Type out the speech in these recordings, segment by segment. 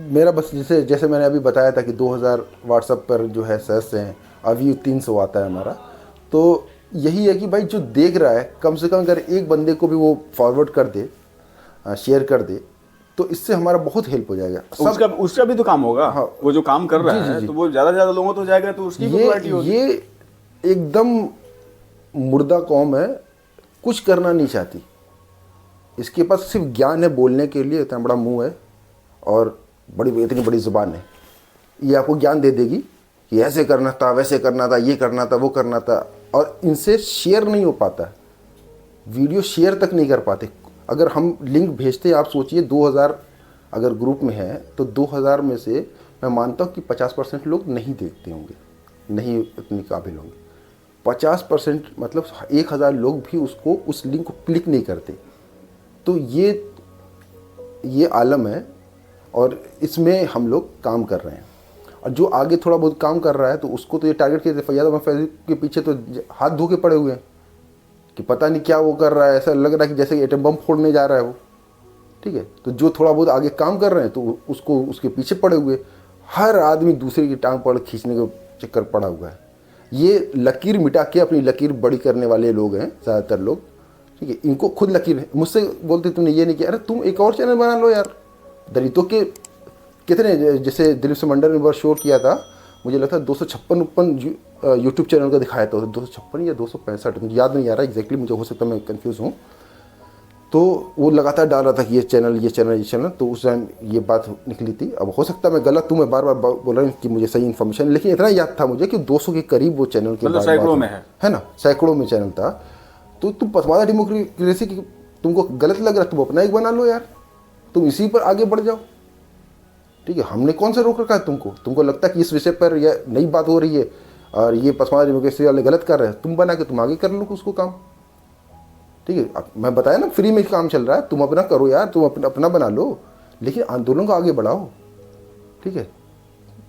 मेरा बस जैसे जैसे मैंने अभी बताया था कि 2000 व्हाट्सएप पर जो है सदस्य हैं, अभी 300 आता है हमारा। तो यही है कि भाई जो देख रहा है कम से कम अगर एक बंदे को भी वो फॉरवर्ड कर दे, शेयर कर दे, तो इससे हमारा बहुत हेल्प हो जाएगा सब। उसका उसका भी तो काम होगा। हाँ, वो जो काम कर रहा जी जी है जी, तो वो ज़्यादा से ज़्यादा लोगों तो जाएगा, तो उसकी पॉपुलैरिटी होगी। ये एकदम मुर्दा कौम है, कुछ करना नहीं चाहती। इसके पास सिर्फ ज्ञान है, बोलने के लिए इतना बड़ा मुंह है और बड़ी इतनी बड़ी ज़ुबान है। ये आपको ज्ञान दे देगी कि ऐसे करना था, वैसे करना था, ये करना था, वो करना था, और इनसे शेयर नहीं हो पाता, वीडियो शेयर तक नहीं कर पाते। अगर हम लिंक भेजते, आप सोचिए 2000 अगर ग्रुप में है तो 2000 में से मैं मानता हूँ कि 50% लोग नहीं देखते होंगे, नहीं इतने काबिल होंगे। 50% मतलब 1000 लोग भी उसको, उस लिंक को क्लिक नहीं करते। तो ये आलम है और इसमें हम लोग काम कर रहे हैं। और जो आगे थोड़ा बहुत काम कर रहा है तो उसको तो ये टारगेट किया, फैयाद अहमद फैज़ी के पीछे तो हाथ धो के पड़े हुए हैं कि पता नहीं क्या वो कर रहा है। ऐसा लग रहा है कि जैसे एटम बम फोड़ने जा रहा है वो। ठीक है, तो जो थोड़ा बहुत आगे काम कर रहे हैं तो उसको उसके पीछे पड़े हुए, हर आदमी दूसरे की टांग पकड़ खींचने का चक्कर पड़ा हुआ है। ये लकीर मिटा के अपनी लकीर बड़ी करने वाले लोग हैं ज़्यादातर लोग। ठीक है, इनको खुद लकीर है। मुझसे बोलते तूने ये नहीं किया, अरे तुम एक और चैनल बना लो यार। दलितों के कितने, जैसे दिलीप समंडर ने बहुत शो किया था, मुझे लगता है 256 यूट्यूब चैनल का दिखाया था, 256 या 265, मुझे याद नहीं आ रहा एग्जैक्टली, मुझे हो सकता है मैं कंफ्यूज हूँ। तो वो लगातार डाल रहा था कि ये चैनल, ये चैनल, ये चैनल। तो उस टाइम ये बात निकली थी। अब हो सकता है मैं गलत हूँ, मैं बार बार बोल रहा हूँ कि मुझे सही इन्फॉर्मेशन, लेकिन इतना याद था मुझे कि 200 के करीब वो चैनल के मतलब बाद सैकड़ों बात में है ना, सैकड़ों में चैनल था। तो तुम पसमादा डेमोक्रेसी की तुमको गलत लग रहा है, तुम अपना एक बना लो यार, तुम इसी पर आगे बढ़ जाओ। ठीक है, हमने कौन सा रोक रखा है तुमको? तुमको लगता है कि इस विषय पर यह नई बात हो रही है और ये पसमादा डेमोक्रेसी वाले गलत कर रहे हैं, तुम बना के तुम आगे कर लो उसको काम। ठीक है, अब मैं बताया ना, फ्री में काम चल रहा है, तुम अपना करो यार, तुम अपना बना लो, लेकिन आंदोलन को आगे बढ़ाओ। ठीक है,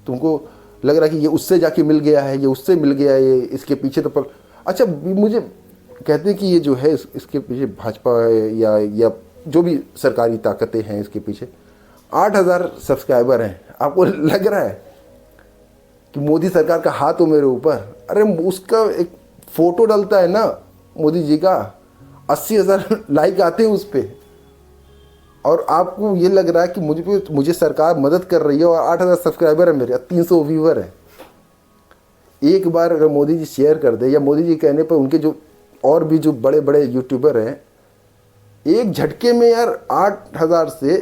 तुमको लग रहा है कि ये उससे जाके मिल गया है, ये उससे मिल गया है, ये इसके पीछे तो पर। अच्छा, मुझे कहते हैं कि ये जो है इसके पीछे भाजपा है या जो भी सरकारी ताकतें हैं इसके पीछे। 8000 सब्सक्राइबर हैं, आपको लग रहा है कि मोदी सरकार का हाथ हो मेरे ऊपर? अरे उसका एक फ़ोटो डलता है ना मोदी जी का, 80,000 लाइक आते हैं उस पर, और आपको ये लग रहा है कि मुझे सरकार मदद कर रही है और 8000 सब्सक्राइबर है मेरे, 300 व्यूवर है। एक बार अगर मोदी जी शेयर कर दे, या मोदी जी कहने पर उनके जो और भी जो बड़े बड़े यूट्यूबर हैं, एक झटके में यार 8000 से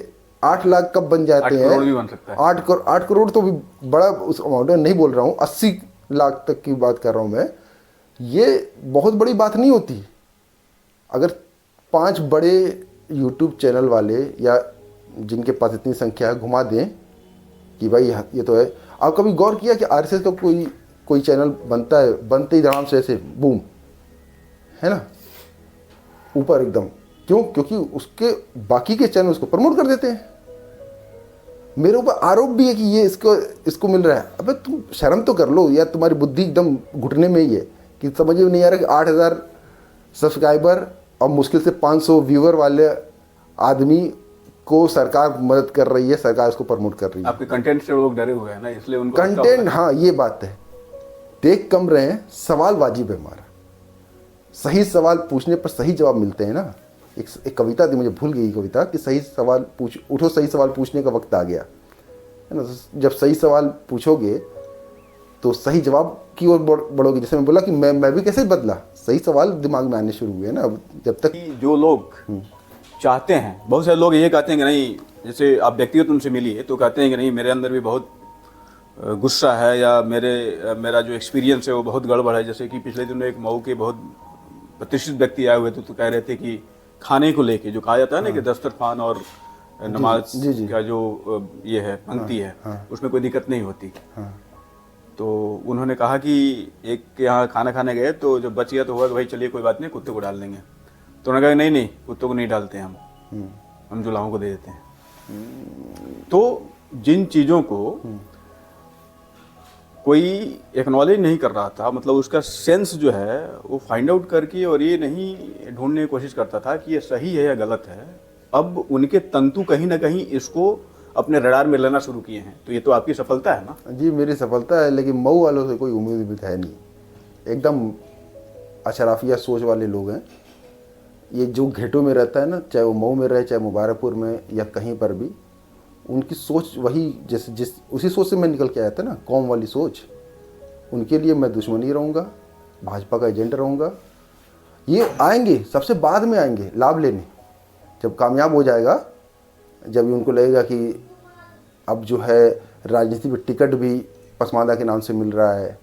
8 लाख कब बन जाते हैं? 8 करोड़ भी बन सकता है। 8 करोड़ तो भी बड़ा उस अमाउंट है, नहीं बोल रहा हूँ, 80 लाख तक की बात कर रहा हूँ मैं। ये बहुत बड़ी बात नहीं होती। अगर 5 बड़े यूट्यूब चैनल वाले या जिनके पास इतनी संख्या है घुमा दें कि भाई ये तो है। आप कभी गौर किया कि आरएसएस का कोई चैनल बनता है, बनते ही धड़ाम से ऐसे बूम, है ना, ऊपर एकदम? क्यों? क्योंकि उसके बाकी के चैनल उसको प्रमोट कर देते हैं। मेरे ऊपर आरोप भी है कि ये इसको मिल रहा है। अबे तुम शर्म तो कर लो यार, तुम्हारी बुद्धि एकदम घुटने में ही है कि समझ में नहीं आ रहा कि 8000 सब्सक्राइबर और मुश्किल से 500 व्यूअर वाले आदमी को सरकार मदद कर रही है, सरकार उसको प्रमोट कर रही है। आपके कंटेंट से वो लोग डरे हुए हैं ना, इसलिए उनको कंटेंट, हाँ ये बात है, देख कम रहे हैं, सवाल वाजिब है हमारा। सही सवाल पूछने पर सही जवाब मिलते हैं ना। एक कविता थी, मुझे भूल गई कविता, कि सही सवाल उठो सही सवाल पूछने का वक्त आ गया, है ना। जब सही सवाल पूछोगे तो सही जवाब की ओर बढ़ोगे। जैसे मैं बोला कि मैं भी कैसे बदला, सही सवाल दिमाग में आने शुरू हुए ना। जब तक जो लोग चाहते हैं, बहुत सारे लोग ये कहते हैं कि नहीं, जैसे आप व्यक्तिगत उनसे मिलिए तो कहते हैं कि नहीं मेरे अंदर भी बहुत गुस्सा है, या मेरा जो एक्सपीरियंस है वो बहुत गड़बड़ है। जैसे कि पिछले दिनों एक मऊ के बहुत प्रतिष्ठित व्यक्ति आए हुए थे, तो कह रहे थे कि खाने को लेके जो कहा जाता है ना कि दस्तरखान और नमाज का जो ये है पंक्ति है, उसमें कोई दिक्कत नहीं होती। तो उन्होंने कहा कि एक के यहाँ खाना खाने गए तो जब बच गया तो हुआ कि भाई चलिए कोई बात नहीं, कुत्ते को डाल देंगे। तो उन्होंने कहा नहीं कुत्तों को नहीं डालते हम जुलाहों को दे देते हैं। तो जिन चीज़ों को कोई एक्नॉलेज नहीं कर रहा था, मतलब उसका सेंस जो है वो फाइंड आउट करके, और ये नहीं ढूंढने की कोशिश करता था कि ये सही है या गलत है, अब उनके तंतु कहीं ना कहीं इसको अपने रडार में लेना शुरू किए हैं, तो ये तो आपकी सफलता है ना। जी मेरी सफलता है, लेकिन मऊ वालों से कोई उम्मीद है नहीं। एकदम अशराफिया सोच वाले लोग हैं। ये जो घेटों में रहता है ना, चाहे वो मऊ में रहे, चाहे मुबारकपुर में या कहीं पर भी, उनकी सोच वही जैसे उसी सोच से मैं निकल के आया था ना, कौम वाली सोच। उनके लिए मैं दुश्मनी रहूँगा, भाजपा का एजेंट रहूँगा। ये आएंगे सबसे बाद में, आएंगे लाभ लेने, जब कामयाब हो जाएगा, जब उनको लगेगा कि अब जो है राजनीति में टिकट भी पसमानदा के नाम से मिल रहा है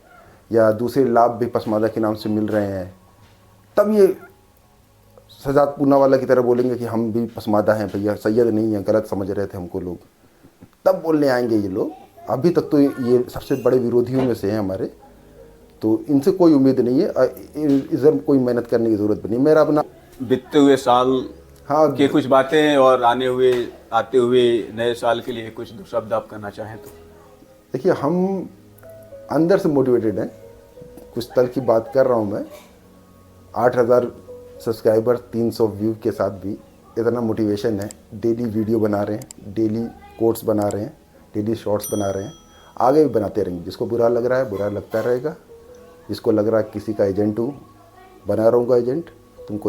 या दूसरे लाभ भी पसमानदा के नाम से मिल रहे हैं, तब ये सजाद पूनावाला की तरह बोलेंगे कि हम भी पसमानदा हैं भैया, सैयद नहीं है, गलत समझ रहे थे हमको लोग। तब बोलने आएंगे ये लोग। अभी तक तो ये सबसे बड़े विरोधियों में से हैं हमारे, तो इनसे कोई उम्मीद नहीं है। इधर कोई मेहनत करने की ज़रूरत भी नहीं। मेरा अपना बीतते हुए साल हाँ के कुछ बातें और आते हुए नए साल के लिए कुछ दो शब्द आप करना चाहें तो। देखिए, हम अंदर से मोटिवेटेड हैं। कुछ तल की बात कर रहा हूँ मैं। 8,000 सब्सक्राइबर, 300 व्यू के साथ भी इतना मोटिवेशन है। डेली वीडियो बना रहे हैं, डेली कोट्स बना रहे हैं, डेली शॉर्ट्स बना रहे हैं। आगे भी बनाते रहेंगे। जिसको बुरा लग रहा है बुरा लगता रहेगा, जिसको लग रहा है किसी का एजेंट हूँ, बना रहूँगा एजेंट। तुमको